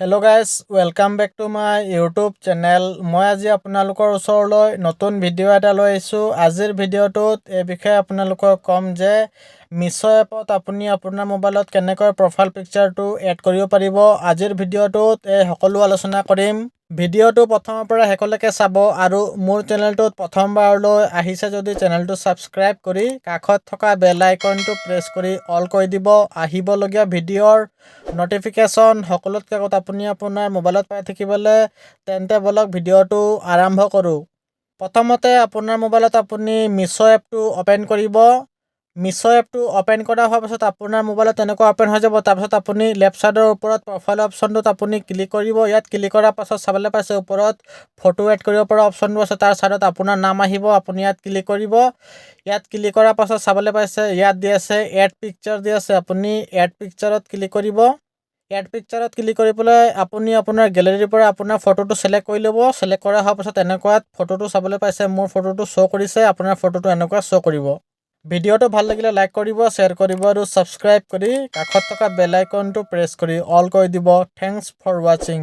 Hello' guys, welcome back to my YouTube channel. মই আজি আপোনালোকৰ ওচৰলৈ নতুন ভিডিঅ' এটা লৈ আহিছোঁ। আজিৰ ভিডিঅ'টোত এই বিষয়ে আপোনালোকক ক'ম যে মিছ' এপত আপুনি আপোনাৰ মোবাইলত কেনেকৈ প্ৰফাইল পিকচাৰটো এড কৰিব পাৰিব। আজিৰ ভিডিঅ'টোত এই সকলো আলোচনা কৰিম। ভিডিঅ'টো প্ৰথমৰ পৰা শেষলৈকে চাব আৰু মোৰ চেনেলটোত প্ৰথমবাৰলৈ আহিছে যদি চেনেলটো ছাবস্ক্ৰাইব কৰি কাষত থকা বেল আইকনটো প্ৰেছ কৰি অল কৰি দিব। আহিবলগীয়া ভিডিঅ'ৰ নটিফিকেশ্যন সকলোতকৈ আগত আপুনি আপোনাৰ মোবাইলত পাই থাকিবলৈ তেন্তে বলক ভিডিঅ'টো আৰম্ভ কৰোঁ। প্ৰথমতে আপোনাৰ মোবাইলত আপুনি মিছ' এপটো অ'পেন কৰিব। মিছ' এপটো অ'পেন কৰা হোৱাৰ পাছত আপোনাৰ মোবাইলত তেনেকুৱা অ'পেন হৈ যাব। তাৰপিছত আপুনি লেফ্ট ছাইডৰ ওপৰত প্ৰফাইল অপশ্যনটোত আপুনি ক্লিক কৰিব। ইয়াত ক্লিক কৰাৰ পাছত চাবলৈ পাইছে ওপৰত ফটো এড কৰিব পৰা অপশ্যনটো আছে। তাৰ ছাইডত আপোনাৰ নাম আহিব, আপুনি ইয়াত ক্লিক কৰিব। ইয়াত ক্লিক কৰাৰ পাছত চাবলৈ পাইছে ইয়াত দি আছে এড পিকচাৰ দি আছে, আপুনি এড পিকচাৰত ক্লিক কৰিব। এড পিকচাৰত ক্লিক কৰি পেলাই আপুনি আপোনাৰ গেলেৰীৰ পৰা আপোনাৰ ফটোটো চিলেক্ট কৰি ল'ব। চিলেক্ট কৰা হোৱাৰ পাছত এনেকুৱাত ফটোটো চাবলৈ পাইছে মোৰ ফটোটো শ্ব' কৰিছে, আপোনাৰ ফটোটো এনেকুৱা শ্ব' কৰিব। ভিডিঅ'টো ভাল লাগিলে লাইক কৰিব, শ্বেয়াৰ কৰিব আৰু ছাবস্ক্ৰাইব কৰি কাষত থকা বেল আইকনটো প্ৰেছ কৰি অল কৰি দিব। থেংকছ ফৰ ৱাচিং।